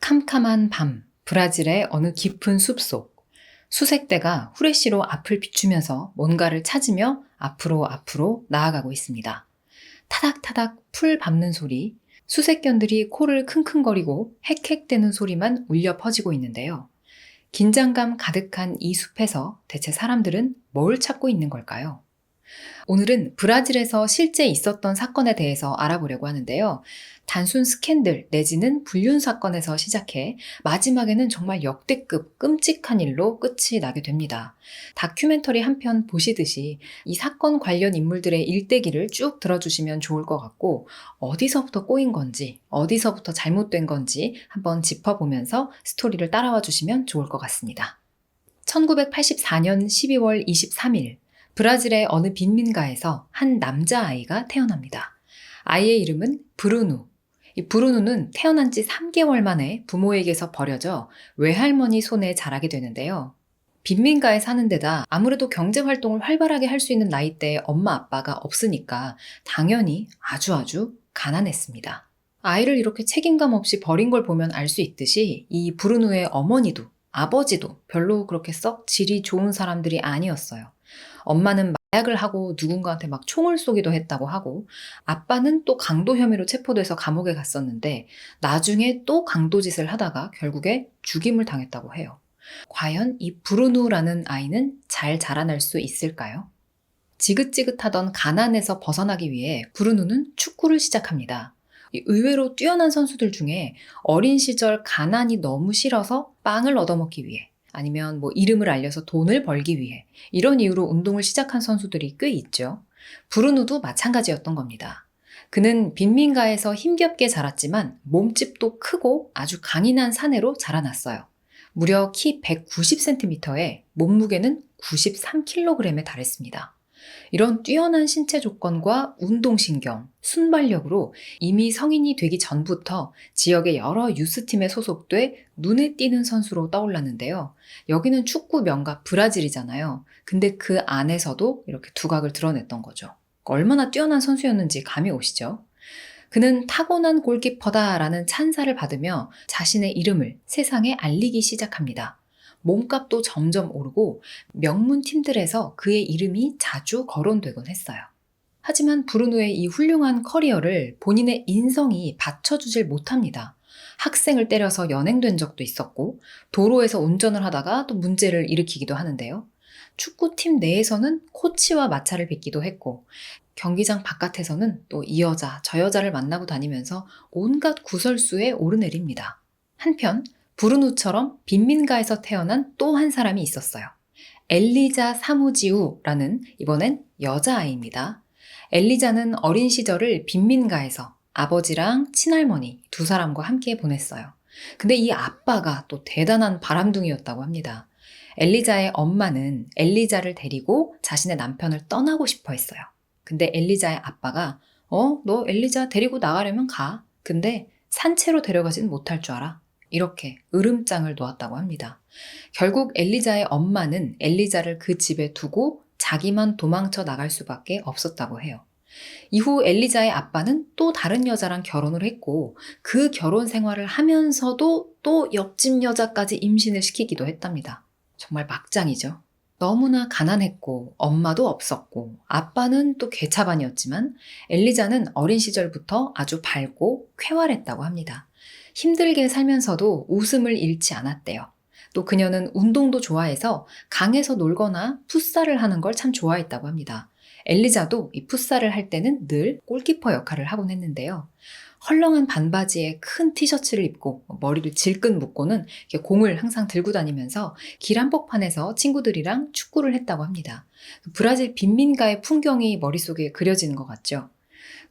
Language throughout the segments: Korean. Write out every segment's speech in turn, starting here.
캄캄한 밤, 브라질의 어느 깊은 숲속. 수색대가 후레쉬로 앞을 비추면서 뭔가를 찾으며 앞으로 나아가고 있습니다. 타닥타닥 풀 밟는 소리, 수색견들이 코를 킁킁거리고 헥헥대는 소리만 울려 퍼지고 있는데요. 긴장감 가득한 이 숲에서 대체 사람들은 뭘 찾고 있는 걸까요? 오늘은 브라질에서 실제 있었던 사건에 대해서 알아보려고 하는데요. 단순 스캔들 내지는 불륜 사건에서 시작해 마지막에는 정말 역대급 끔찍한 일로 끝이 나게 됩니다. 다큐멘터리 한 편 보시듯이 이 사건 관련 인물들의 일대기를 쭉 들어주시면 좋을 것 같고, 어디서부터 꼬인 건지, 어디서부터 잘못된 건지 한번 짚어보면서 스토리를 따라와 주시면 좋을 것 같습니다. 1984년 12월 23일, 브라질의 어느 빈민가에서 한 남자아이가 태어납니다. 아이의 이름은 브루누. 이 브루누는 태어난 지 3개월 만에 부모에게서 버려져 외할머니 손에 자라게 되는데요. 빈민가에 사는 데다 아무래도 경제활동을 활발하게 할 수 있는 나이대에 엄마 아빠가 없으니까 당연히 아주 가난했습니다. 아이를 이렇게 책임감 없이 버린 걸 보면 알 수 있듯이 이 브루누의 어머니도 아버지도 별로 그렇게 썩 질이 좋은 사람들이 아니었어요. 엄마는 마약을 하고 누군가한테 막 총을 쏘기도 했다고 하고, 아빠는 또 강도 혐의로 체포돼서 감옥에 갔었는데 나중에 또 강도짓을 하다가 결국에 죽임을 당했다고 해요. 과연 이 브루누라는 아이는 잘 자라날 수 있을까요? 지긋지긋하던 가난에서 벗어나기 위해 브루누는 축구를 시작합니다. 의외로 뛰어난 선수들 중에 어린 시절 가난이 너무 싫어서 빵을 얻어먹기 위해, 아니면 이름을 알려서 돈을 벌기 위해 이런 이유로 운동을 시작한 선수들이 꽤 있죠. 브루누도 마찬가지였던 겁니다. 그는 빈민가에서 힘겹게 자랐지만 몸집도 크고 아주 강인한 사내로 자라났어요. 무려 키 190cm에 몸무게는 93kg에 달했습니다. 이런 뛰어난 신체 조건과 운동신경, 순발력으로 이미 성인이 되기 전부터 지역의 여러 유스팀에 소속돼 눈에 띄는 선수로 떠올랐는데요. 여기는 축구 명가 브라질이잖아요. 근데 그 안에서도 이렇게 두각을 드러냈던 거죠. 얼마나 뛰어난 선수였는지 감이 오시죠? 그는 타고난 골키퍼다라는 찬사를 받으며 자신의 이름을 세상에 알리기 시작합니다. 몸값도 점점 오르고 명문 팀들에서 그의 이름이 자주 거론되곤 했어요. 하지만 브루누의 이 훌륭한 커리어를 본인의 인성이 받쳐주질 못합니다. 학생을 때려서 연행된 적도 있었고, 도로에서 운전을 하다가 또 문제를 일으키기도 하는데요. 축구팀 내에서는 코치와 마찰을 빚기도 했고, 경기장 바깥에서는 또 이 여자 저 여자를 만나고 다니면서 온갖 구설수에 오르내립니다. 한편 브루누처럼 빈민가에서 태어난 또 한 사람이 있었어요. 엘리자 사무지우라는, 이번엔 여자아이입니다. 엘리자는 어린 시절을 빈민가에서 아버지랑 친할머니 두 사람과 함께 보냈어요. 근데 이 아빠가 또 대단한 바람둥이였다고 합니다. 엘리자의 엄마는 엘리자를 데리고 자신의 남편을 떠나고 싶어 했어요. 근데 엘리자의 아빠가 너 엘리자 데리고 나가려면 가. 근데 산채로 데려가진 못할 줄 알아. 이렇게 으름장을 놓았다고 합니다. 결국 엘리자의 엄마는 엘리자를 그 집에 두고 자기만 도망쳐 나갈 수밖에 없었다고 해요. 이후 엘리자의 아빠는 또 다른 여자랑 결혼을 했고, 그 결혼 생활을 하면서도 또 옆집 여자까지 임신을 시키기도 했답니다. 정말 막장이죠. 너무나 가난했고 엄마도 없었고 아빠는 또 개차반이었지만 엘리자는 어린 시절부터 아주 밝고 쾌활했다고 합니다. 힘들게 살면서도 웃음을 잃지 않았대요. 또 그녀는 운동도 좋아해서 강에서 놀거나 풋살을 하는 걸 참 좋아했다고 합니다. 엘리자도 이 풋살을 할 때는 늘 골키퍼 역할을 하곤 했는데요. 헐렁한 반바지에 큰 티셔츠를 입고 머리를 질끈 묶고는 이렇게 공을 항상 들고 다니면서 길 한복판에서 친구들이랑 축구를 했다고 합니다. 브라질 빈민가의 풍경이 머릿속에 그려지는 것 같죠.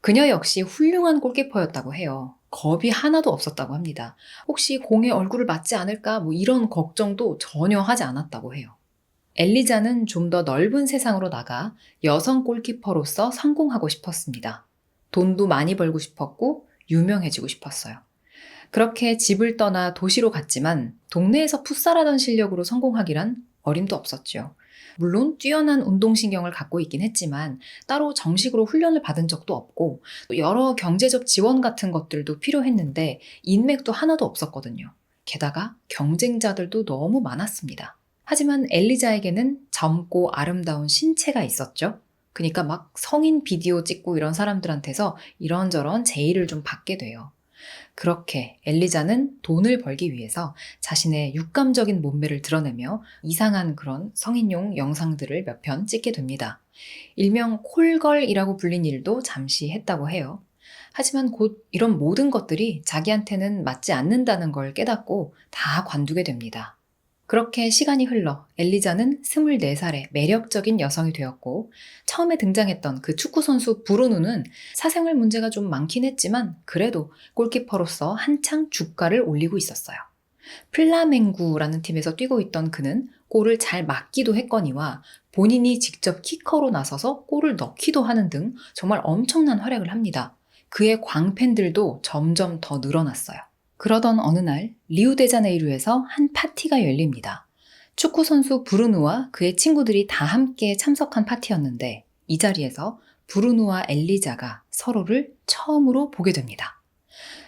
그녀 역시 훌륭한 골키퍼였다고 해요. 겁이 하나도 없었다고 합니다. 혹시 공에 얼굴을 맞지 않을까 이런 걱정도 전혀 하지 않았다고 해요. 엘리자는 좀 더 넓은 세상으로 나가 여성 골키퍼로서 성공하고 싶었습니다. 돈도 많이 벌고 싶었고 유명해지고 싶었어요. 그렇게 집을 떠나 도시로 갔지만 동네에서 풋살하던 실력으로 성공하기란 어림도 없었죠. 물론 뛰어난 운동신경을 갖고 있긴 했지만 따로 정식으로 훈련을 받은 적도 없고, 또 여러 경제적 지원 같은 것들도 필요했는데 인맥도 하나도 없었거든요. 게다가 경쟁자들도 너무 많았습니다. 하지만 엘리자에게는 젊고 아름다운 신체가 있었죠. 그러니까 막 성인 비디오 찍고 이런 사람들한테서 이런저런 제의를 좀 받게 돼요. 그렇게 엘리자는 돈을 벌기 위해서 자신의 육감적인 몸매를 드러내며 이상한 그런 성인용 영상들을 몇 편 찍게 됩니다. 일명 콜걸이라고 불린 일도 잠시 했다고 해요. 하지만 곧 이런 모든 것들이 자기한테는 맞지 않는다는 걸 깨닫고 다 관두게 됩니다. 그렇게 시간이 흘러 엘리자는 24살의 매력적인 여성이 되었고, 처음에 등장했던 그 축구선수 브루누는 사생활 문제가 좀 많긴 했지만 그래도 골키퍼로서 한창 주가를 올리고 있었어요. 플라멩구라는 팀에서 뛰고 있던 그는 골을 잘 막기도 했거니와 본인이 직접 키커로 나서서 골을 넣기도 하는 등 정말 엄청난 활약을 합니다. 그의 광팬들도 점점 더 늘어났어요. 그러던 어느 날 리우데자네이루에서 한 파티가 열립니다. 축구 선수 브루누와 그의 친구들이 다 함께 참석한 파티였는데, 이 자리에서 브루누와 엘리자가 서로를 처음으로 보게 됩니다.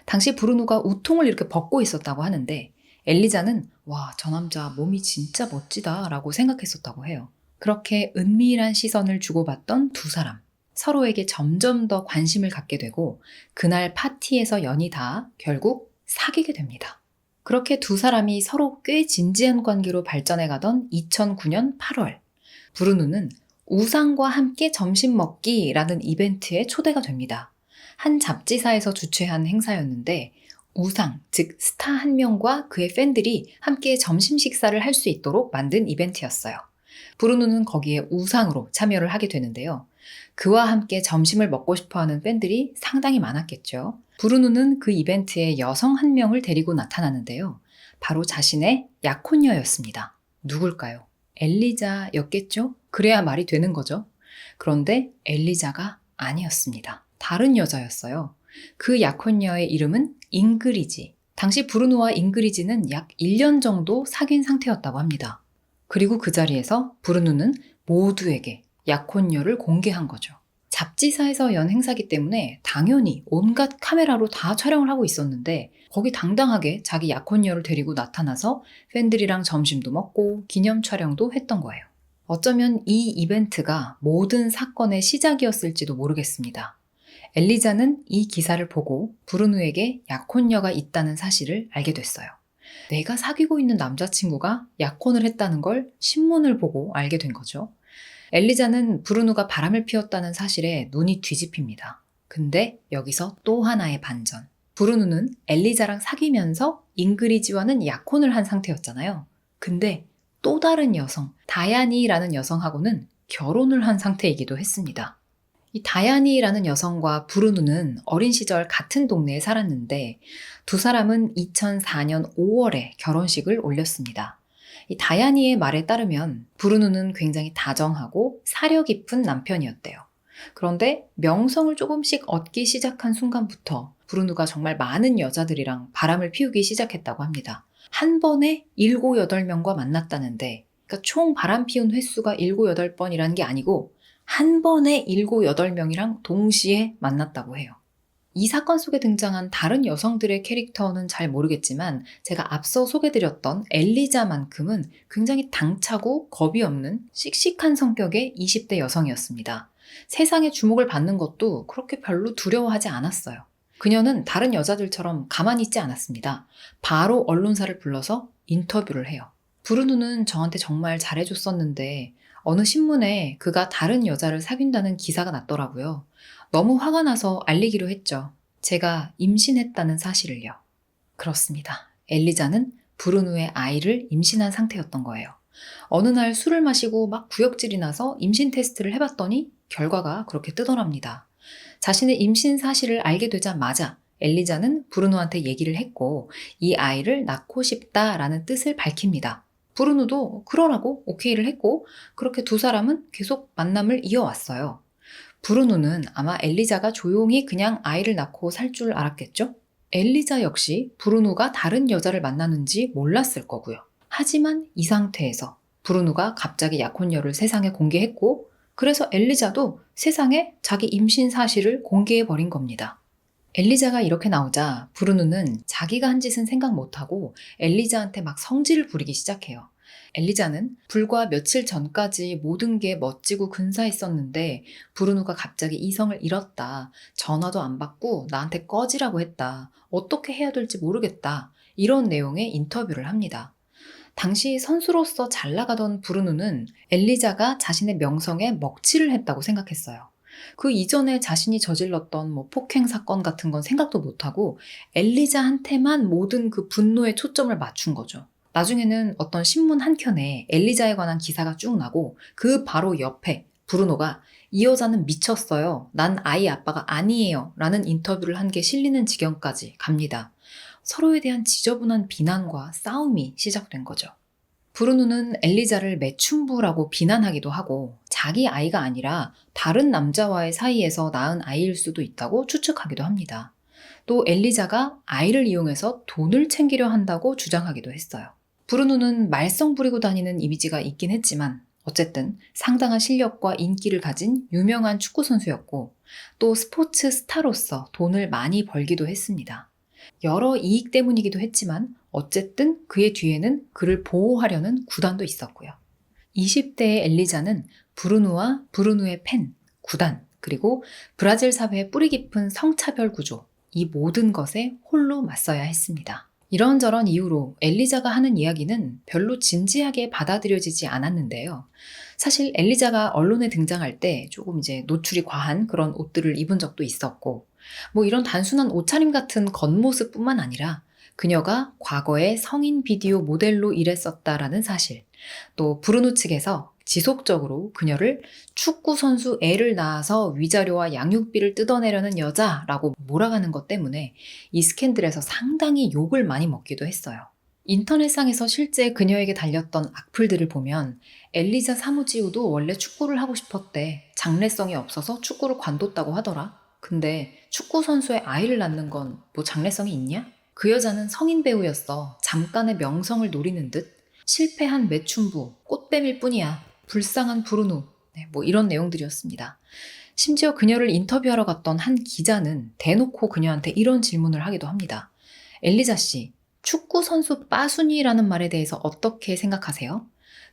당시 브루누가 우통을 이렇게 벗고 있었다고 하는데, 엘리자는 와, 저 남자 몸이 진짜 멋지다 라고 생각했었다고 해요. 그렇게 은밀한 시선을 주고받던 두 사람, 서로에게 점점 더 관심을 갖게 되고, 그날 파티에서 연이 닿아 결국 사귀게 됩니다. 그렇게 두 사람이 서로 꽤 진지한 관계로 발전해 가던 2009년 8월, 브루누는 우상과 함께 점심 먹기라는 이벤트에 초대가 됩니다. 한 잡지사에서 주최한 행사였는데, 우상, 즉 스타 한 명과 그의 팬들이 함께 점심 식사를 할 수 있도록 만든 이벤트였어요. 브루누는 거기에 우상으로 참여를 하게 되는데요. 그와 함께 점심을 먹고 싶어하는 팬들이 상당히 많았겠죠. 브루누는 그 이벤트에 여성 한 명을 데리고 나타나는데요. 바로 자신의 약혼녀였습니다. 누굴까요? 엘리자였겠죠? 그래야 말이 되는 거죠. 그런데 엘리자가 아니었습니다. 다른 여자였어요. 그 약혼녀의 이름은 잉그리지. 당시 브루누와 잉그리지는 약 1년 정도 사귄 상태였다고 합니다. 그리고 그 자리에서 브루누는 모두에게 약혼녀를 공개한 거죠. 잡지사에서 연 행사기 때문에 당연히 온갖 카메라로 다 촬영을 하고 있었는데, 거기 당당하게 자기 약혼녀를 데리고 나타나서 팬들이랑 점심도 먹고 기념 촬영도 했던 거예요. 어쩌면 이 이벤트가 모든 사건의 시작이었을지도 모르겠습니다. 엘리자는 이 기사를 보고 브루누에게 약혼녀가 있다는 사실을 알게 됐어요. 내가 사귀고 있는 남자친구가 약혼을 했다는 걸 신문을 보고 알게 된 거죠. 엘리자는 브루누가 바람을 피웠다는 사실에 눈이 뒤집힙니다. 근데 여기서 또 하나의 반전. 브루누는 엘리자랑 사귀면서 잉그리지와는 약혼을 한 상태였잖아요. 근데 또 다른 여성, 다야니라는 여성하고는 결혼을 한 상태이기도 했습니다. 이 다야니라는 여성과 브루누는 어린 시절 같은 동네에 살았는데, 두 사람은 2004년 5월에 결혼식을 올렸습니다. 이 다야니의 말에 따르면 브루누는 굉장히 다정하고 사려 깊은 남편이었대요. 그런데 명성을 조금씩 얻기 시작한 순간부터 브루누가 정말 많은 여자들이랑 바람을 피우기 시작했다고 합니다. 한 번에 7, 8명과 만났다는데, 그러니까 총 바람 피운 횟수가 7, 8번이라는 게 아니고 한 번에 7, 8명이랑 동시에 만났다고 해요. 이 사건 속에 등장한 다른 여성들의 캐릭터는 잘 모르겠지만, 제가 앞서 소개드렸던 엘리자만큼은 굉장히 당차고 겁이 없는 씩씩한 성격의 20대 여성이었습니다. 세상의 주목을 받는 것도 그렇게 별로 두려워하지 않았어요. 그녀는 다른 여자들처럼 가만히 있지 않았습니다. 바로 언론사를 불러서 인터뷰를 해요. 브루누는 저한테 정말 잘해줬었는데 어느 신문에 그가 다른 여자를 사귄다는 기사가 났더라고요. 너무 화가 나서 알리기로 했죠. 제가 임신했다는 사실을요. 그렇습니다. 엘리자는 브루누의 아이를 임신한 상태였던 거예요. 어느 날 술을 마시고 막 구역질이 나서 임신 테스트를 해봤더니 결과가 그렇게 뜨더랍니다. 자신의 임신 사실을 알게 되자마자 엘리자는 브루누한테 얘기를 했고, 이 아이를 낳고 싶다라는 뜻을 밝힙니다. 브루누도 그러라고 오케이를 했고, 그렇게 두 사람은 계속 만남을 이어왔어요. 브루누는 아마 엘리자가 조용히 그냥 아이를 낳고 살 줄 알았겠죠? 엘리자 역시 브루누가 다른 여자를 만나는지 몰랐을 거고요. 하지만 이 상태에서 브루누가 갑자기 약혼녀를 세상에 공개했고, 그래서 엘리자도 세상에 자기 임신 사실을 공개해버린 겁니다. 엘리자가 이렇게 나오자 브루누는 자기가 한 짓은 생각 못하고 엘리자한테 막 성질을 부리기 시작해요. 엘리자는 불과 며칠 전까지 모든 게 멋지고 근사했었는데 브루누가 갑자기 이성을 잃었다. 전화도 안 받고 나한테 꺼지라고 했다. 어떻게 해야 될지 모르겠다. 이런 내용의 인터뷰를 합니다. 당시 선수로서 잘 나가던 브루누는 엘리자가 자신의 명성에 먹칠을 했다고 생각했어요. 그 이전에 자신이 저질렀던 폭행 사건 같은 건 생각도 못하고 엘리자한테만 모든 그 분노의 초점을 맞춘 거죠. 나중에는 어떤 신문 한 켠에 엘리자에 관한 기사가 쭉 나고 그 바로 옆에 브루노가 이 여자는 미쳤어요. 난 아이 아빠가 아니에요. 라는 인터뷰를 한 게 실리는 지경까지 갑니다. 서로에 대한 지저분한 비난과 싸움이 시작된 거죠. 브루누는 엘리자를 매춘부라고 비난하기도 하고 자기 아이가 아니라 다른 남자와의 사이에서 낳은 아이일 수도 있다고 추측하기도 합니다. 또 엘리자가 아이를 이용해서 돈을 챙기려 한다고 주장하기도 했어요. 브루누는 말썽 부리고 다니는 이미지가 있긴 했지만 어쨌든 상당한 실력과 인기를 가진 유명한 축구 선수였고 또 스포츠 스타로서 돈을 많이 벌기도 했습니다. 여러 이익 때문이기도 했지만 어쨌든 그의 뒤에는 그를 보호하려는 구단도 있었고요. 20대의 엘리자는 브루누와 브루누의 팬, 구단, 그리고 브라질 사회의 뿌리 깊은 성차별 구조, 이 모든 것에 홀로 맞서야 했습니다. 이런저런 이유로 엘리자가 하는 이야기는 별로 진지하게 받아들여지지 않았는데요. 사실 엘리자가 언론에 등장할 때 조금 노출이 과한 그런 옷들을 입은 적도 있었고, 이런 단순한 옷차림 같은 겉모습뿐만 아니라 그녀가 과거에 성인 비디오 모델로 일했었다라는 사실, 또 브루누 측에서 지속적으로 그녀를 축구 선수 애를 낳아서 위자료와 양육비를 뜯어내려는 여자라고 몰아가는 것 때문에 이 스캔들에서 상당히 욕을 많이 먹기도 했어요. 인터넷상에서 실제 그녀에게 달렸던 악플들을 보면 엘리자 사무지우도 원래 축구를 하고 싶었대. 장래성이 없어서 축구를 관뒀다고 하더라. 근데 축구 선수의 아이를 낳는 건 장래성이 있냐? 그 여자는 성인 배우였어. 잠깐의 명성을 노리는 듯 실패한 매춘부, 꽃뱀일 뿐이야. 불쌍한 브루누. 이런 내용들이었습니다. 심지어 그녀를 인터뷰하러 갔던 한 기자는 대놓고 그녀한테 이런 질문을 하기도 합니다. 엘리자 씨, 축구 선수 빠순이라는 말에 대해서 어떻게 생각하세요?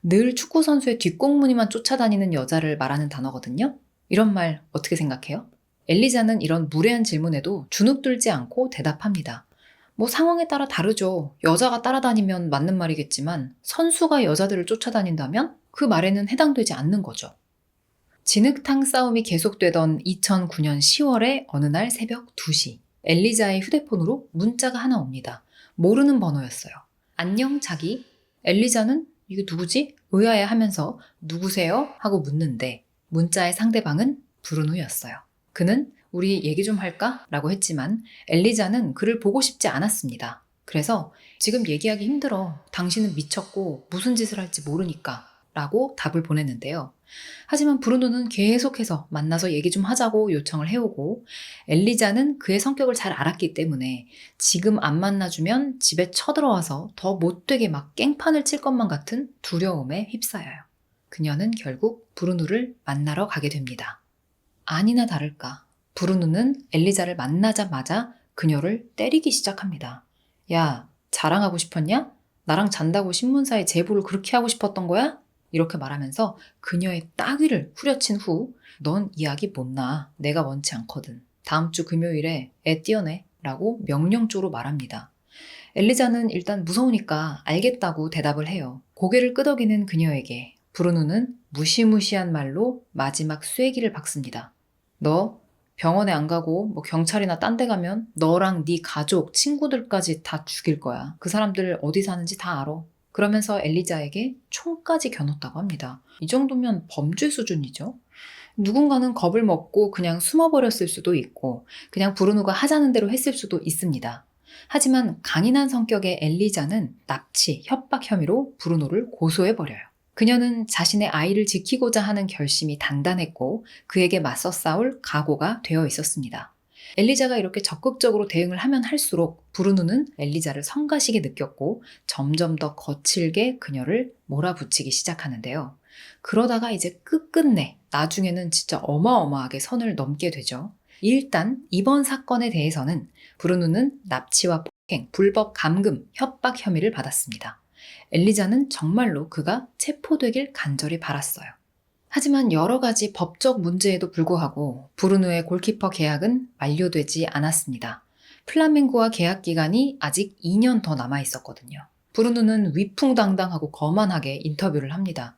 늘 축구 선수의 뒷공무니만 쫓아다니는 여자를 말하는 단어거든요. 이런 말 어떻게 생각해요? 엘리자는 이런 무례한 질문에도 주눅들지 않고 대답합니다. 상황에 따라 다르죠. 여자가 따라다니면 맞는 말이겠지만 선수가 여자들을 쫓아다닌다면 그 말에는 해당되지 않는 거죠. 진흙탕 싸움이 계속되던 2009년 10월의 어느 날 새벽 2시, 엘리자의 휴대폰으로 문자가 하나 옵니다. 모르는 번호였어요. 안녕 자기. 엘리자는 이게 누구지? 의아해하면서 누구세요? 하고 묻는데 문자의 상대방은 브루누였어요. 그는 우리 얘기 좀 할까? 라고 했지만 엘리자는 그를 보고 싶지 않았습니다. 그래서 지금 얘기하기 힘들어. 당신은 미쳤고 무슨 짓을 할지 모르니까 라고 답을 보냈는데요. 하지만 브루노는 계속해서 만나서 얘기 좀 하자고 요청을 해오고 엘리자는 그의 성격을 잘 알았기 때문에 지금 안 만나주면 집에 쳐들어와서 더 못되게 막 깽판을 칠 것만 같은 두려움에 휩싸여요. 그녀는 결국 브루노를 만나러 가게 됩니다. 아니나 다를까 브루노는 엘리자를 만나자마자 그녀를 때리기 시작합니다. 야, 자랑하고 싶었냐? 나랑 잔다고 신문사에 제보를 그렇게 하고 싶었던 거야? 이렇게 말하면서 그녀의 따귀를 후려친 후 넌 이야기 못 나. 내가 원치 않거든. 다음 주 금요일에 애 띄어내. 라고 명령조로 말합니다. 엘리자는 일단 무서우니까 알겠다고 대답을 해요. 고개를 끄덕이는 그녀에게 브루노는 무시무시한 말로 마지막 쐐기를 박습니다. 너 병원에 안 가고 경찰이나 딴 데 가면 너랑 네 가족, 친구들까지 다 죽일 거야. 그 사람들 어디 사는지 다 알아. 그러면서 엘리자에게 총까지 겨눴다고 합니다. 이 정도면 범죄 수준이죠. 누군가는 겁을 먹고 그냥 숨어버렸을 수도 있고 그냥 브루노가 하자는 대로 했을 수도 있습니다. 하지만 강인한 성격의 엘리자는 납치, 협박 혐의로 브루노를 고소해버려요. 그녀는 자신의 아이를 지키고자 하는 결심이 단단했고 그에게 맞서 싸울 각오가 되어 있었습니다. 엘리자가 이렇게 적극적으로 대응을 하면 할수록 브루누는 엘리자를 성가시게 느꼈고 점점 더 거칠게 그녀를 몰아붙이기 시작하는데요. 그러다가 이제 끝끝내 나중에는 진짜 어마어마하게 선을 넘게 되죠. 일단 이번 사건에 대해서는 브루누는 납치와 폭행, 불법 감금, 협박 혐의를 받았습니다. 엘리자는 정말로 그가 체포되길 간절히 바랐어요. 하지만 여러 가지 법적 문제에도 불구하고 브루누의 골키퍼 계약은 만료되지 않았습니다. 플라멩고와 계약 기간이 아직 2년 더 남아 있었거든요. 브루누는 위풍당당하고 거만하게 인터뷰를 합니다.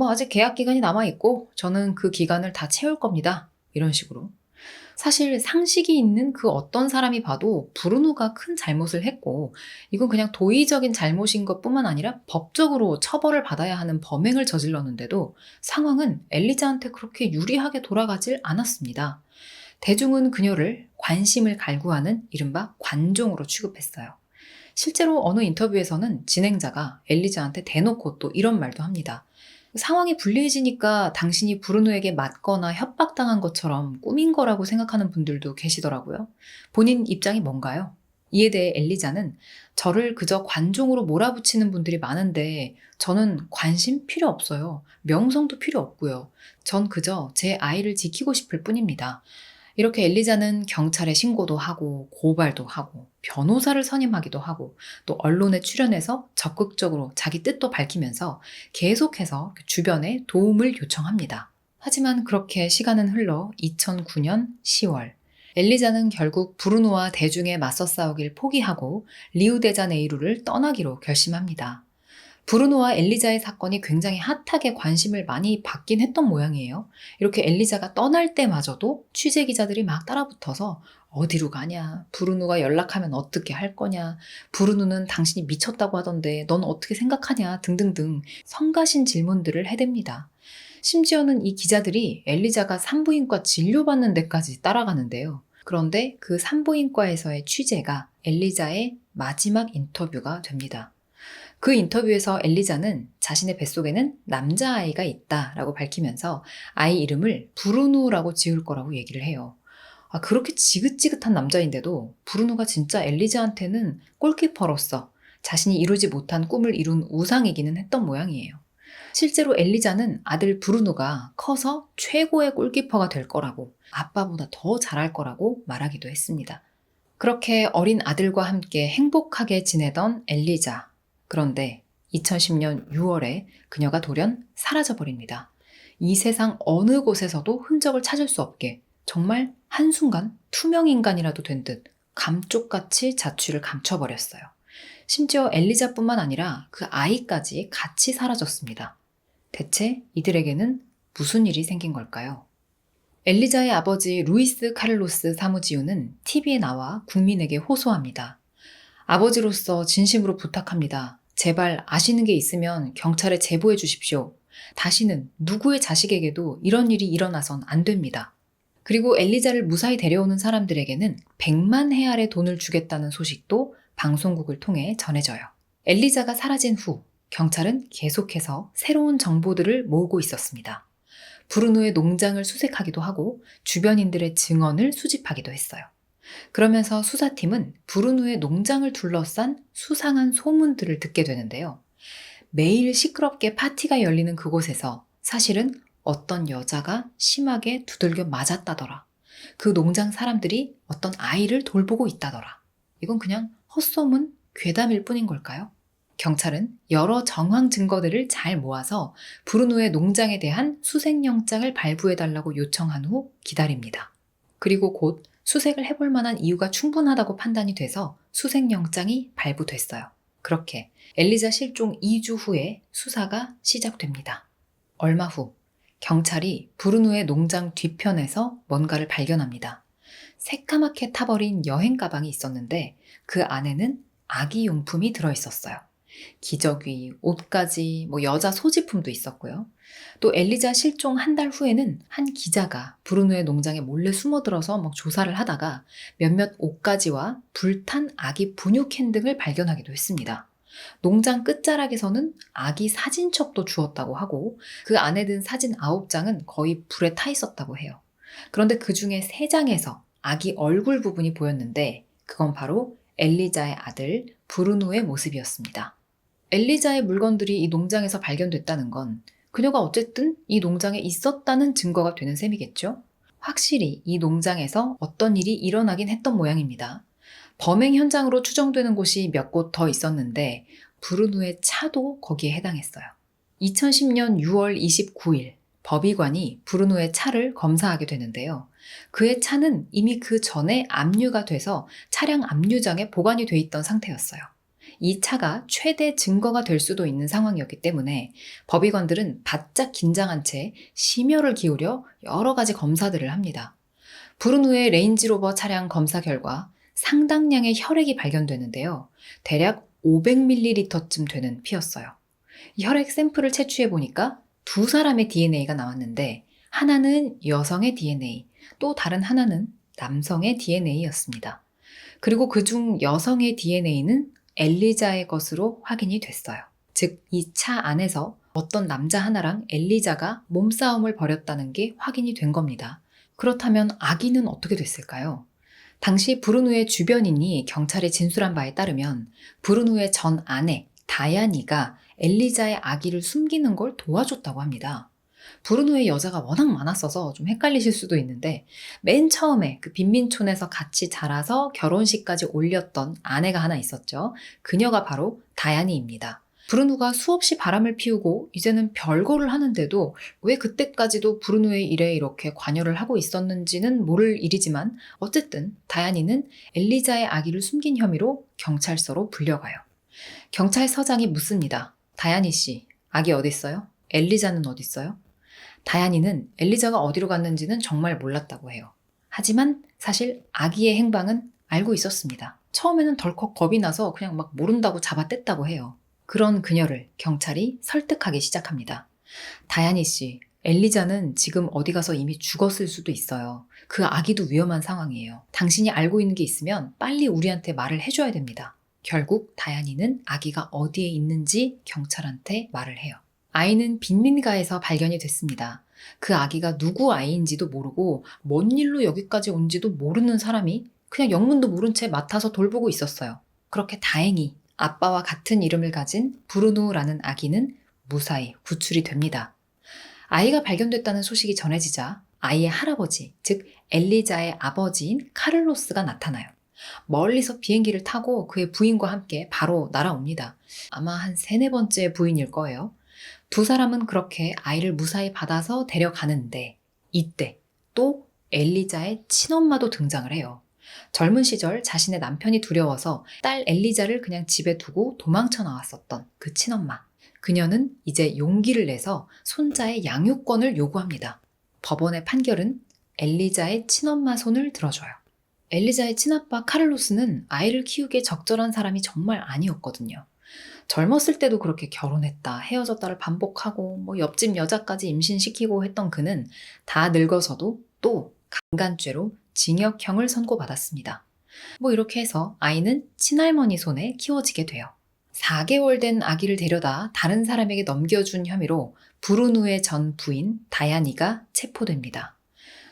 아직 계약 기간이 남아 있고 저는 그 기간을 다 채울 겁니다. 이런 식으로. 사실 상식이 있는 그 어떤 사람이 봐도 브루누가 큰 잘못을 했고 이건 그냥 도의적인 잘못인 것뿐만 아니라 법적으로 처벌을 받아야 하는 범행을 저질렀는데도 상황은 엘리자한테 그렇게 유리하게 돌아가질 않았습니다. 대중은 그녀를 관심을 갈구하는 이른바 관종으로 취급했어요. 실제로 어느 인터뷰에서는 진행자가 엘리자한테 대놓고 또 이런 말도 합니다. 상황이 불리해지니까 당신이 브루노에게 맞거나 협박당한 것처럼 꾸민 거라고 생각하는 분들도 계시더라고요. 본인 입장이 뭔가요? 이에 대해 엘리자는 저를 그저 관종으로 몰아붙이는 분들이 많은데 저는 관심 필요 없어요. 명성도 필요 없고요. 전 그저 제 아이를 지키고 싶을 뿐입니다. 이렇게 엘리자는 경찰에 신고도 하고 고발도 하고 변호사를 선임하기도 하고 또 언론에 출연해서 적극적으로 자기 뜻도 밝히면서 계속해서 주변에 도움을 요청합니다. 하지만 그렇게 시간은 흘러 2009년 10월 엘리자는 결국 브루노와 대중에 맞서 싸우길 포기하고 리우데자네이루를 떠나기로 결심합니다. 브루노와 엘리자의 사건이 굉장히 핫하게 관심을 많이 받긴 했던 모양이에요. 이렇게 엘리자가 떠날 때마저도 취재 기자들이 막 따라붙어서 어디로 가냐, 브루노가 연락하면 어떻게 할 거냐, 브루노는 당신이 미쳤다고 하던데 넌 어떻게 생각하냐 등등등 성가신 질문들을 해댑니다. 심지어는 이 기자들이 엘리자가 산부인과 진료받는 데까지 따라가는데요. 그런데 그 산부인과에서의 취재가 엘리자의 마지막 인터뷰가 됩니다. 그 인터뷰에서 엘리자는 자신의 뱃속에는 남자아이가 있다라고 밝히면서 아이 이름을 브루누라고 지을 거라고 얘기를 해요. 그렇게 지긋지긋한 남자인데도 브루누가 진짜 엘리자한테는 골키퍼로서 자신이 이루지 못한 꿈을 이룬 우상이기는 했던 모양이에요. 실제로 엘리자는 아들 브루누가 커서 최고의 골키퍼가 될 거라고 아빠보다 더 잘할 거라고 말하기도 했습니다. 그렇게 어린 아들과 함께 행복하게 지내던 엘리자. 그런데 2010년 6월에 그녀가 돌연 사라져버립니다. 이 세상 어느 곳에서도 흔적을 찾을 수 없게 정말 한순간 투명인간이라도 된 듯 감쪽같이 자취를 감춰버렸어요. 심지어 엘리자뿐만 아니라 그 아이까지 같이 사라졌습니다. 대체 이들에게는 무슨 일이 생긴 걸까요? 엘리자의 아버지 루이스 카를로스 사무지우는 TV에 나와 국민에게 호소합니다. 아버지로서 진심으로 부탁합니다. 제발 아시는 게 있으면 경찰에 제보해 주십시오. 다시는 누구의 자식에게도 이런 일이 일어나선 안 됩니다. 그리고 엘리자를 무사히 데려오는 사람들에게는 100만 헤알의 돈을 주겠다는 소식도 방송국을 통해 전해져요. 엘리자가 사라진 후 경찰은 계속해서 새로운 정보들을 모으고 있었습니다. 브루노의 농장을 수색하기도 하고 주변인들의 증언을 수집하기도 했어요. 그러면서 수사팀은 브루누의 농장을 둘러싼 수상한 소문들을 듣게 되는데요. 매일 시끄럽게 파티가 열리는 그곳에서 사실은 어떤 여자가 심하게 두들겨 맞았다더라. 그 농장 사람들이 어떤 아이를 돌보고 있다더라. 이건 그냥 헛소문, 괴담일 뿐인 걸까요? 경찰은 여러 정황 증거들을 잘 모아서 브루누의 농장에 대한 수색영장을 발부해달라고 요청한 후 기다립니다. 그리고 곧 수색을 해볼 만한 이유가 충분하다고 판단이 돼서 수색영장이 발부됐어요. 그렇게 엘리자 실종 2주 후에 수사가 시작됩니다. 얼마 후 경찰이 브루누의 농장 뒤편에서 뭔가를 발견합니다. 새까맣게 타버린 여행 가방이 있었는데 그 안에는 아기 용품이 들어있었어요. 기저귀, 옷까지, 여자 소지품도 있었고요. 또 엘리자 실종 한 달 후에는 한 기자가 브루누의 농장에 몰래 숨어들어서 조사를 하다가 몇몇 옷가지와 불탄 아기 분유캔 등을 발견하기도 했습니다. 농장 끝자락에서는 아기 사진첩도 주었다고 하고 그 안에 든 사진 9장은 거의 불에 타 있었다고 해요. 그런데 그 중에 3장에서 아기 얼굴 부분이 보였는데 그건 바로 엘리자의 아들 브루누의 모습이었습니다. 엘리자의 물건들이 이 농장에서 발견됐다는 건 그녀가 어쨌든 이 농장에 있었다는 증거가 되는 셈이겠죠? 확실히 이 농장에서 어떤 일이 일어나긴 했던 모양입니다. 범행 현장으로 추정되는 곳이 몇 곳 더 있었는데 브루누의 차도 거기에 해당했어요. 2010년 6월 29일 법의관이 브루누의 차를 검사하게 되는데요. 그의 차는 이미 그 전에 압류가 돼서 차량 압류장에 보관이 돼 있던 상태였어요. 이 차가 최대 증거가 될 수도 있는 상황이었기 때문에 법의관들은 바짝 긴장한 채 심혈을 기울여 여러 가지 검사들을 합니다. 브루누의 레인지로버 차량 검사 결과 상당량의 혈액이 발견되는데요. 대략 500ml쯤 되는 피였어요. 이 혈액 샘플을 채취해 보니까 두 사람의 DNA가 나왔는데 하나는 여성의 DNA, 또 다른 하나는 남성의 DNA였습니다. 그리고 그중 여성의 DNA는 엘리자의 것으로 확인이 됐어요. 즉, 이 차 안에서 어떤 남자 하나랑 엘리자가 몸싸움을 벌였다는 게 확인이 된 겁니다. 그렇다면 아기는 어떻게 됐을까요? 당시 브루누의 주변인이 경찰에 진술한 바에 따르면 브루누의 전 아내 다야니가 엘리자의 아기를 숨기는 걸 도와줬다고 합니다. 브루누의 여자가 워낙 많았어서 좀 헷갈리실 수도 있는데 맨 처음에 그 빈민촌에서 같이 자라서 결혼식까지 올렸던 아내가 하나 있었죠. 그녀가 바로 다야니입니다. 브루누가 수없이 바람을 피우고 이제는 별거를 하는데도 왜 그때까지도 브루누의 일에 이렇게 관여를 하고 있었는지는 모를 일이지만 어쨌든 다야니는 엘리자의 아기를 숨긴 혐의로 경찰서로 불려가요. 경찰서장이 묻습니다. 다야니 씨, 아기 어디 있어요? 엘리자는 어디 있어요? 다야니는 엘리자가 어디로 갔는지는 정말 몰랐다고 해요. 하지만 사실 아기의 행방은 알고 있었습니다. 처음에는 덜컥 겁이 나서 그냥 막 모른다고 잡아뗐다고 해요. 그런 그녀를 경찰이 설득하기 시작합니다. 다야니 씨, 엘리자는 지금 어디 가서 이미 죽었을 수도 있어요. 그 아기도 위험한 상황이에요. 당신이 알고 있는 게 있으면 빨리 우리한테 말을 해줘야 됩니다. 결국 다야니는 아기가 어디에 있는지 경찰한테 말을 해요. 아이는 빈민가에서 발견이 됐습니다. 그 아기가 누구 아이인지도 모르고 뭔 일로 여기까지 온지도 모르는 사람이 그냥 영문도 모른 채 맡아서 돌보고 있었어요. 그렇게 다행히 아빠와 같은 이름을 가진 브루누라는 아기는 무사히 구출이 됩니다. 아이가 발견됐다는 소식이 전해지자 아이의 할아버지, 즉 엘리자의 아버지인 카를로스가 나타나요. 멀리서 비행기를 타고 그의 부인과 함께 바로 날아옵니다. 아마 한 3-4번째 부인일 거예요. 두 사람은 그렇게 아이를 무사히 받아서 데려가는데 이때 또 엘리자의 친엄마도 등장을 해요. 젊은 시절 자신의 남편이 두려워서 딸 엘리자를 그냥 집에 두고 도망쳐 나왔었던 그 친엄마. 그녀는 이제 용기를 내서 손자의 양육권을 요구합니다. 법원의 판결은 엘리자의 친엄마 손을 들어줘요. 엘리자의 친아빠 카를로스는 아이를 키우기에 적절한 사람이 정말 아니었거든요. 젊었을 때도 그렇게 결혼했다, 헤어졌다를 반복하고 옆집 여자까지 임신시키고 했던 그는 다 늙어서도 또 강간죄로 징역형을 선고받았습니다. 이렇게 해서 아이는 친할머니 손에 키워지게 돼요. 4개월 된 아기를 데려다 다른 사람에게 넘겨준 혐의로 브루누의 전 부인 다야니가 체포됩니다.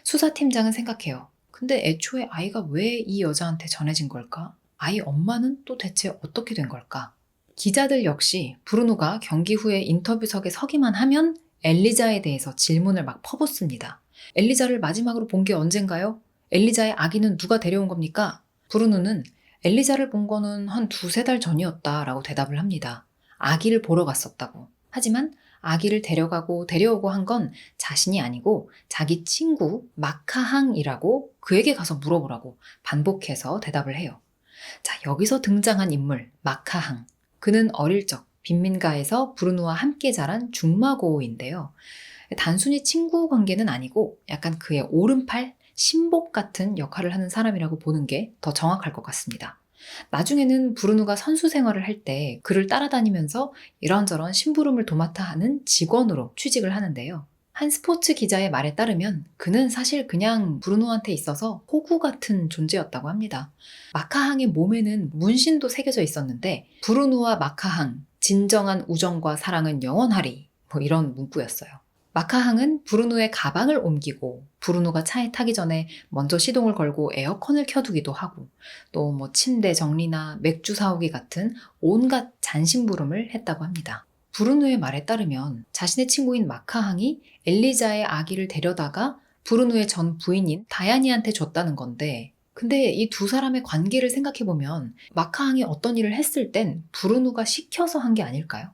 수사팀장은 생각해요. 근데 애초에 아이가 왜 이 여자한테 전해진 걸까? 아이 엄마는 또 대체 어떻게 된 걸까? 기자들 역시 브루누가 경기 후에 인터뷰석에 서기만 하면 엘리자에 대해서 질문을 막 퍼붓습니다. 엘리자를 마지막으로 본 게 언젠가요? 엘리자의 아기는 누가 데려온 겁니까? 브루누는 엘리자를 본 거는 한 2-3달 전이었다라고 대답을 합니다. 아기를 보러 갔었다고. 하지만 아기를 데려가고 데려오고 한 건 자신이 아니고 자기 친구 마카항이라고 그에게 가서 물어보라고 반복해서 대답을 해요. 자, 여기서 등장한 인물 마카항. 그는 어릴 적 빈민가에서 브루누와 함께 자란 중마고인데요. 단순히 친구 관계는 아니고 약간 그의 오른팔, 신복 같은 역할을 하는 사람이라고 보는 게 더 정확할 것 같습니다. 나중에는 브루누가 선수 생활을 할 때 그를 따라다니면서 이런저런 심부름을 도맡아 하는 직원으로 취직을 하는데요. 한 스포츠 기자의 말에 따르면 그는 사실 그냥 브루누한테 있어서 호구 같은 존재였다고 합니다. 마카항의 몸에는 문신도 새겨져 있었는데 브루누와 마카항, 진정한 우정과 사랑은 영원하리 이런 문구였어요. 마카항은 브루누의 가방을 옮기고 브루누가 차에 타기 전에 먼저 시동을 걸고 에어컨을 켜두기도 하고 또 침대 정리나 맥주 사오기 같은 온갖 잔심부름을 했다고 합니다. 브루누의 말에 따르면 자신의 친구인 마카항이 엘리자의 아기를 데려다가 브루누의 전 부인인 다야니한테 줬다는 건데, 근데 이 두 사람의 관계를 생각해보면 마카항이 어떤 일을 했을 땐 브루누가 시켜서 한 게 아닐까요?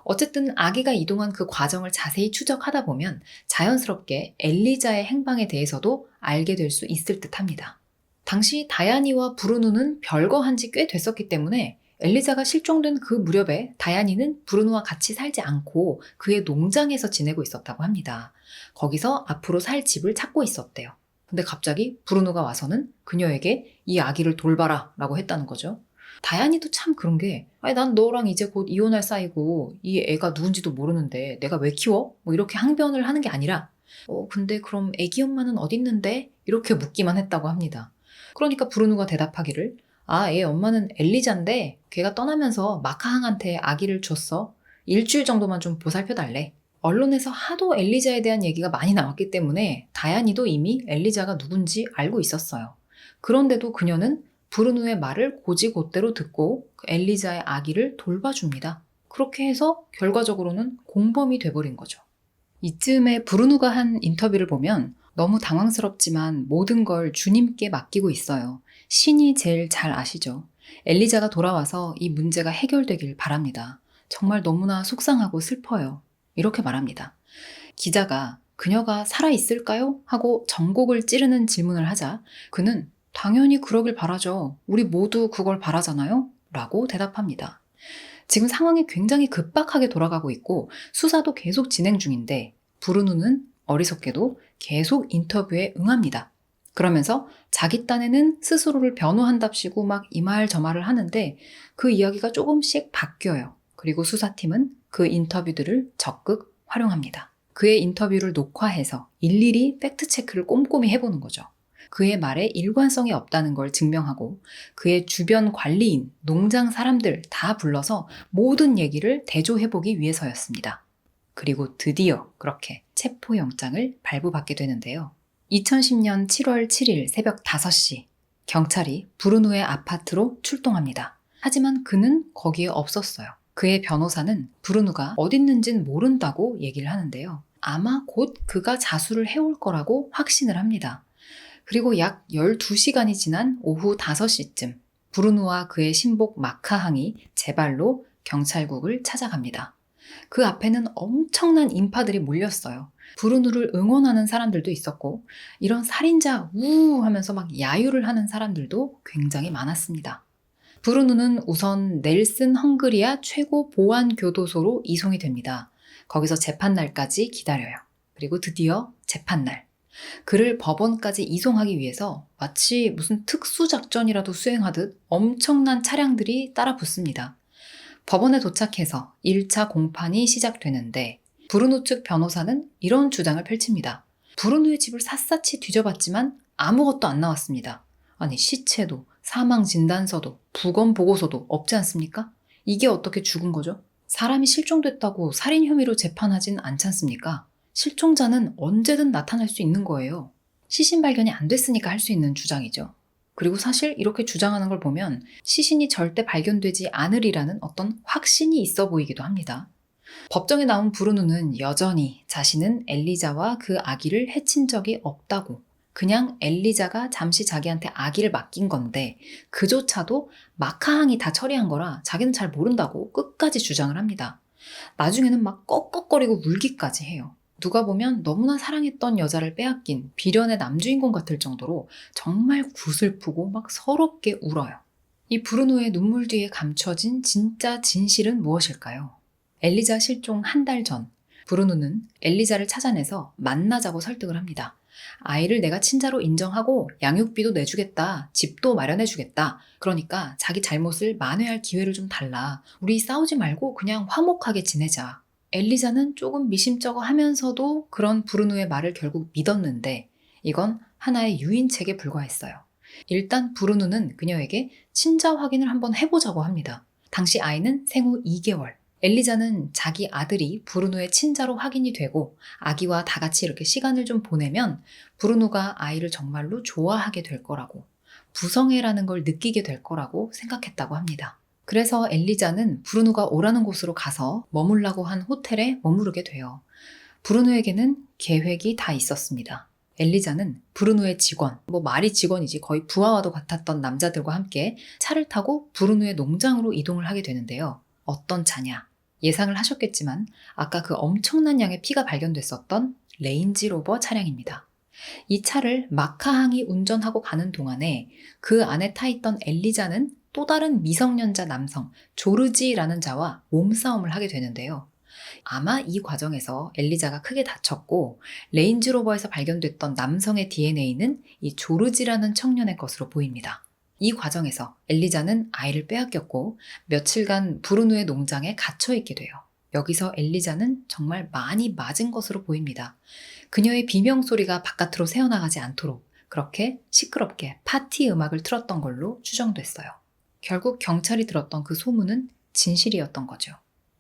어쨌든 아기가 이동한 그 과정을 자세히 추적하다 보면 자연스럽게 엘리자의 행방에 대해서도 알게 될 수 있을 듯 합니다. 당시 다야니와 브루누는 별거한 지 꽤 됐었기 때문에 엘리자가 실종된 그 무렵에 다야니는 브루누와 같이 살지 않고 그의 농장에서 지내고 있었다고 합니다. 거기서 앞으로 살 집을 찾고 있었대요. 근데 갑자기 브루누가 와서는 그녀에게 이 아기를 돌봐라 라고 했다는 거죠. 다야니도 참 그런 게, 아니, 난 너랑 이제 곧 이혼할 사이고 이 애가 누군지도 모르는데 내가 왜 키워? 뭐 이렇게 항변을 하는 게 아니라, 근데 그럼 애기 엄마는 어디 있는데? 이렇게 묻기만 했다고 합니다. 그러니까 브루누가 대답하기를, 애 엄마는 엘리자인데 걔가 떠나면서 마카항한테 아기를 줬어. 일주일 정도만 좀 보살펴달래. 언론에서 하도 엘리자에 대한 얘기가 많이 나왔기 때문에 다야니도 이미 엘리자가 누군지 알고 있었어요. 그런데도 그녀는 브루누의 말을 곧이곧대로 듣고 엘리자의 아기를 돌봐줍니다. 그렇게 해서 결과적으로는 공범이 돼버린 거죠. 이쯤에 브루누가 한 인터뷰를 보면 너무 당황스럽지만 모든 걸 주님께 맡기고 있어요. 신이 제일 잘 아시죠. 엘리자가 돌아와서 이 문제가 해결되길 바랍니다. 정말 너무나 속상하고 슬퍼요. 이렇게 말합니다. 기자가 그녀가 살아있을까요? 하고 전곡을 찌르는 질문을 하자 그는 당연히 그러길 바라죠. 우리 모두 그걸 바라잖아요? 라고 대답합니다. 지금 상황이 굉장히 급박하게 돌아가고 있고 수사도 계속 진행 중인데 브루누는 어리석게도 계속 인터뷰에 응합니다. 그러면서 자기 딴에는 스스로를 변호한답시고 막 이 말 저 말을 하는데 그 이야기가 조금씩 바뀌어요. 그리고 수사팀은 그 인터뷰들을 적극 활용합니다. 그의 인터뷰를 녹화해서 일일이 팩트체크를 꼼꼼히 해보는 거죠. 그의 말에 일관성이 없다는 걸 증명하고 그의 주변 관리인, 농장 사람들 다 불러서 모든 얘기를 대조해보기 위해서였습니다. 그리고 드디어 그렇게 체포영장을 발부받게 되는데요. 2010년 7월 7일 새벽 5시 경찰이 브루누의 아파트로 출동합니다. 하지만 그는 거기에 없었어요. 그의 변호사는 브루누가 어딨는진 모른다고 얘기를 하는데요. 아마 곧 그가 자수를 해올 거라고 확신을 합니다. 그리고 약 12시간이 지난 오후 5시쯤 브루누와 그의 신복 마카항이 제 발로 경찰국을 찾아갑니다. 그 앞에는 엄청난 인파들이 몰렸어요. 브루누를 응원하는 사람들도 있었고 이런 살인자 우 하면서 막 야유를 하는 사람들도 굉장히 많았습니다. 브루누는 우선 넬슨 헝그리아 최고 보안교도소로 이송이 됩니다. 거기서 재판날까지 기다려요. 그리고 드디어 재판날. 그를 법원까지 이송하기 위해서 마치 무슨 특수작전이라도 수행하듯 엄청난 차량들이 따라 붙습니다. 법원에 도착해서 1차 공판이 시작되는데 브루누 측 변호사는 이런 주장을 펼칩니다. 브루누의 집을 샅샅이 뒤져봤지만 아무것도 안 나왔습니다. 아니 시체도 사망진단서도 부검보고서도 없지 않습니까? 이게 어떻게 죽은 거죠? 사람이 실종됐다고 살인 혐의로 재판하진 않지 않습니까? 실종자는 언제든 나타날 수 있는 거예요. 시신 발견이 안 됐으니까 할 수 있는 주장이죠. 그리고 사실 이렇게 주장하는 걸 보면 시신이 절대 발견되지 않으리라는 어떤 확신이 있어 보이기도 합니다. 법정에 나온 브루누는 여전히 자신은 엘리자와 그 아기를 해친 적이 없다고, 그냥 엘리자가 잠시 자기한테 아기를 맡긴 건데 그조차도 마카항이 다 처리한 거라 자기는 잘 모른다고 끝까지 주장을 합니다. 나중에는 막 꺽꺽거리고 울기까지 해요. 누가 보면 너무나 사랑했던 여자를 빼앗긴 비련의 남주인공 같을 정도로 정말 구슬프고 막 서럽게 울어요. 이 브루노의 눈물 뒤에 감춰진 진짜 진실은 무엇일까요? 엘리자 실종 한 달 전, 브루노는 엘리자를 찾아내서 만나자고 설득을 합니다. 아이를 내가 친자로 인정하고 양육비도 내주겠다, 집도 마련해주겠다. 그러니까 자기 잘못을 만회할 기회를 좀 달라. 우리 싸우지 말고 그냥 화목하게 지내자. 엘리자는 조금 미심쩍어 하면서도 그런 브루누의 말을 결국 믿었는데 이건 하나의 유인책에 불과했어요. 일단 브루누는 그녀에게 친자 확인을 한번 해보자고 합니다. 당시 아이는 생후 2개월. 엘리자는 자기 아들이 브루누의 친자로 확인이 되고 아기와 다 같이 이렇게 시간을 좀 보내면 브루누가 아이를 정말로 좋아하게 될 거라고, 부성애라는 걸 느끼게 될 거라고 생각했다고 합니다. 그래서 엘리자는 브루누가 오라는 곳으로 가서 머물라고 한 호텔에 머무르게 돼요. 브루누에게는 계획이 다 있었습니다. 엘리자는 브루누의 직원, 말이 직원이지 거의 부하와도 같았던 남자들과 함께 차를 타고 브루누의 농장으로 이동을 하게 되는데요. 어떤 차냐? 예상을 하셨겠지만 아까 그 엄청난 양의 피가 발견됐었던 레인지로버 차량입니다. 이 차를 마카항이 운전하고 가는 동안에 그 안에 타 있던 엘리자는 또 다른 미성년자 남성 조르지라는 자와 몸싸움을 하게 되는데요. 아마 이 과정에서 엘리자가 크게 다쳤고 레인지로버에서 발견됐던 남성의 DNA는 이 조르지라는 청년의 것으로 보입니다. 이 과정에서 엘리자는 아이를 빼앗겼고 며칠간 브루누의 농장에 갇혀있게 돼요. 여기서 엘리자는 정말 많이 맞은 것으로 보입니다. 그녀의 비명소리가 바깥으로 새어나가지 않도록 그렇게 시끄럽게 파티 음악을 틀었던 걸로 추정됐어요. 결국 경찰이 들었던 그 소문은 진실이었던 거죠.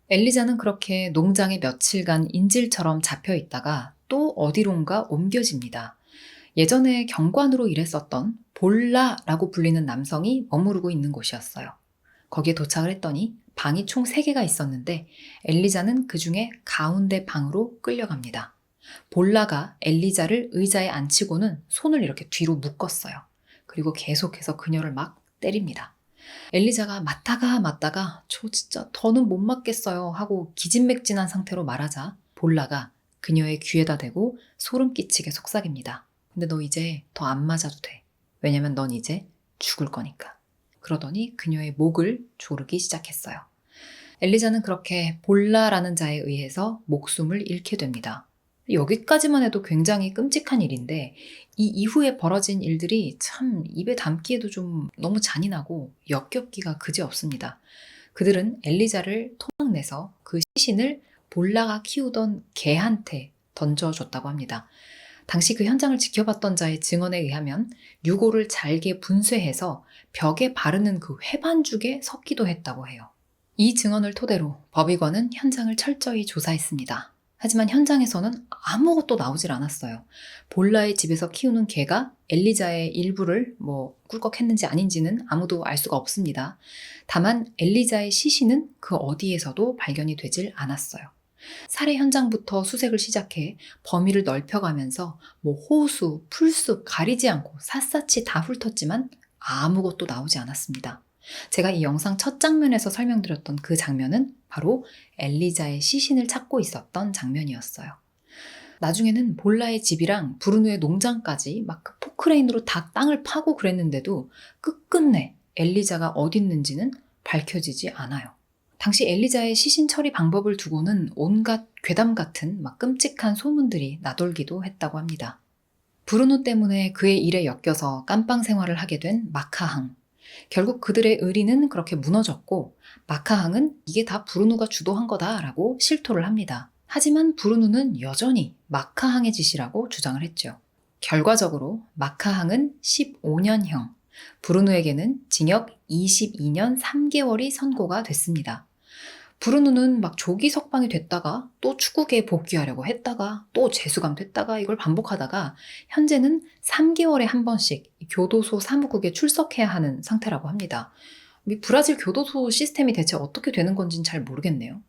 엘리자는 그렇게 농장에 며칠간 인질처럼 잡혀 있다가 또 어디론가 옮겨집니다. 예전에 경관으로 일했었던 볼라라고 불리는 남성이 머무르고 있는 곳이었어요. 거기에 도착을 했더니 방이 총 3개가 있었는데 엘리자는 그 중에 가운데 방으로 끌려갑니다. 볼라가 엘리자를 의자에 앉히고는 손을 이렇게 뒤로 묶었어요. 그리고 계속해서 그녀를 막 때립니다. 엘리자가 맞다가 저 진짜 더는 못 맞겠어요 하고 기진맥진한 상태로 말하자 볼라가 그녀의 귀에다 대고 소름 끼치게 속삭입니다. 근데 너 이제 더 안 맞아도 돼. 왜냐면 넌 이제 죽을 거니까. 그러더니 그녀의 목을 조르기 시작했어요. 엘리자는 그렇게 볼라라는 자에 의해서 목숨을 잃게 됩니다. 여기까지만 해도 굉장히 끔찍한 일인데 이 이후에 벌어진 일들이 참 입에 담기에도 좀 너무 잔인하고 역겹기가 그지없습니다. 그들은 엘리자를 토막내서 그 시신을 볼라가 키우던 개한테 던져줬다고 합니다. 당시 그 현장을 지켜봤던 자의 증언에 의하면 유골을 잘게 분쇄해서 벽에 바르는 그 회반죽에 섞기도 했다고 해요. 이 증언을 토대로 법의관은 현장을 철저히 조사했습니다. 하지만 현장에서는 아무것도 나오질 않았어요. 볼라의 집에서 키우는 개가 엘리자의 일부를 꿀꺽했는지 아닌지는 아무도 알 수가 없습니다. 다만 엘리자의 시신은 그 어디에서도 발견이 되질 않았어요. 살해 현장부터 수색을 시작해 범위를 넓혀가면서 호수, 풀숲 가리지 않고 샅샅이 다 훑었지만 아무것도 나오지 않았습니다. 제가 이 영상 첫 장면에서 설명드렸던 그 장면은 바로 엘리자의 시신을 찾고 있었던 장면이었어요. 나중에는 볼라의 집이랑 브루누의 농장까지 막 포크레인으로 다 땅을 파고 그랬는데도 끝끝내 엘리자가 어디 있는지는 밝혀지지 않아요. 당시 엘리자의 시신 처리 방법을 두고는 온갖 괴담 같은 막 끔찍한 소문들이 나돌기도 했다고 합니다. 브루누 때문에 그의 일에 엮여서 깜빵 생활을 하게 된 마카항. 결국 그들의 의리는 그렇게 무너졌고 마카항은 이게 다 브루누가 주도한 거다라고 실토를 합니다. 하지만 브루누는 여전히 마카항의 짓이라고 주장을 했죠. 결과적으로 마카항은 15년형, 브루누에게는 징역 22년 3개월이 선고가 됐습니다. 브루누는 막 조기 석방이 됐다가 또 축구계에 복귀하려고 했다가 또 재수감 됐다가 이걸 반복하다가 현재는 3개월에 한 번씩 교도소 사무국에 출석해야 하는 상태라고 합니다. 이 브라질 교도소 시스템이 대체 어떻게 되는 건지는 잘 모르겠네요.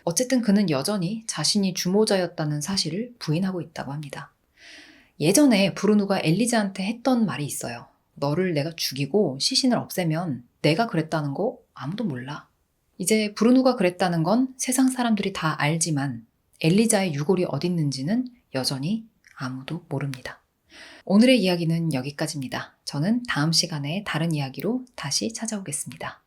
어쨌든 그는 여전히 자신이 주모자였다는 사실을 부인하고 있다고 합니다. 예전에 브루누가 엘리자한테 했던 말이 있어요. 너를 내가 죽이고 시신을 없애면 내가 그랬다는 거 아무도 몰라. 이제 브루누가 그랬다는 건 세상 사람들이 다 알지만 엘리자의 유골이 어딨는지는 여전히 아무도 모릅니다. 오늘의 이야기는 여기까지입니다. 저는 다음 시간에 다른 이야기로 다시 찾아오겠습니다.